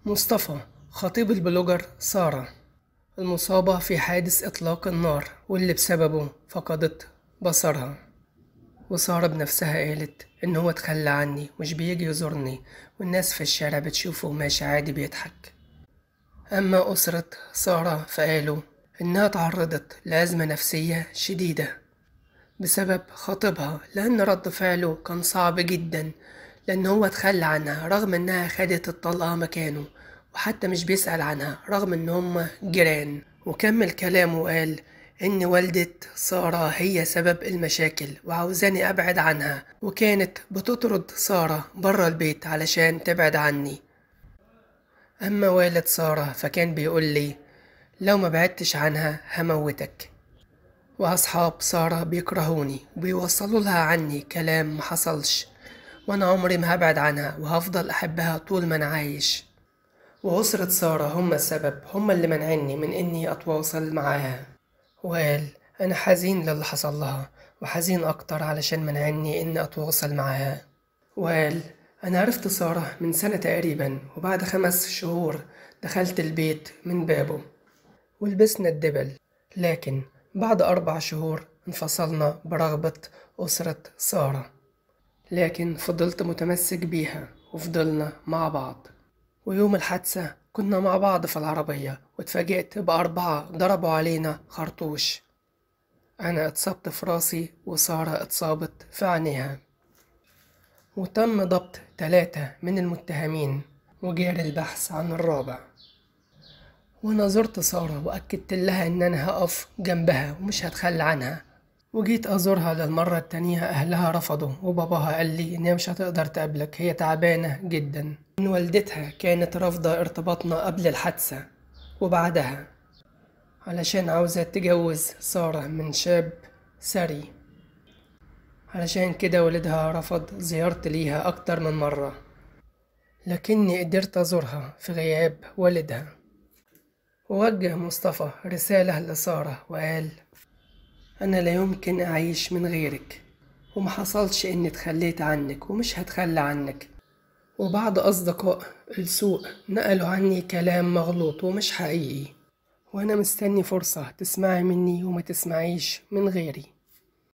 مصطفى خطيب البلوجر سارة المصابة في حادث إطلاق النار واللي بسببه فقدت بصرها. وسارة بنفسها قالت إن هو اتخلى عني مش بيجي يزورني، والناس في الشارع بتشوفه ماشي عادي بيضحك. أما أسرة سارة فقالوا إنها تعرضت لأزمة نفسية شديدة بسبب خطيبها، لأن رد فعله كان صعب جدا، لأن هو اتخلى عنها رغم إنها خدت الطلقة مكانه، وحتى مش بيسأل عنها رغم إن هما جيران. وكمل كلامه وقال إن والدة سارة هي سبب المشاكل وعاوزاني أبعد عنها، وكانت بتطرد سارة برا البيت علشان تبعد عني. أما والد سارة فكان بيقول لي لو ما بعدتش عنها هموتك. وأصحاب سارة بيكرهوني وبيوصلوا لها عني كلام محصلش، وأنا عمري ما هبعد عنها وهفضل أحبها طول ما أنا عايش. وأسرة سارة هم السبب، هم اللي منعني من إني أتواصل معاها. وقال أنا حزين للي حصل لها، وحزين أكتر علشان منعني إني أتواصل معاها. وقال أنا عرفت سارة من سنة تقريبا، وبعد 5 شهور دخلت البيت من بابه ولبسنا الدبل، لكن بعد 4 شهور انفصلنا برغبة أسرة سارة، لكن فضلت متمسك بيها وفضلنا مع بعض. ويوم الحادثة كنا مع بعض في العربية، واتفاجئت ب4 ضربوا علينا خرطوش. أنا اتصبت في راسي وسارة اتصابت في عينيها، وتم ضبط 3 من المتهمين وجاري البحث عن الرابع. وانا زرت سارة واكدت لها ان انا هقف جنبها ومش هتخلى عنها. وجيت ازورها للمرة التانية اهلها رفضوا، وباباها قال لي ان هي مش هتقدر تقابلك، هي تعبانة جدا. ان والدتها كانت رافضة ارتباطنا قبل الحادثة وبعدها علشان عاوزة تجوز سارة من شاب ثري، علشان كده والدها رفض زيارتي ليها اكتر من مرة، لكني قدرت ازورها في غياب والدها. ووجه مصطفى رسالة لسارة وقال أنا لا يمكن أعيش من غيرك، ومحصلش إني اتخليت عنك ومش هتخلى عنك. وبعض أصدقاء السوء نقلوا عني كلام مغلوط ومش حقيقي، وأنا مستني فرصة تسمعي مني وما تسمعيش من غيري.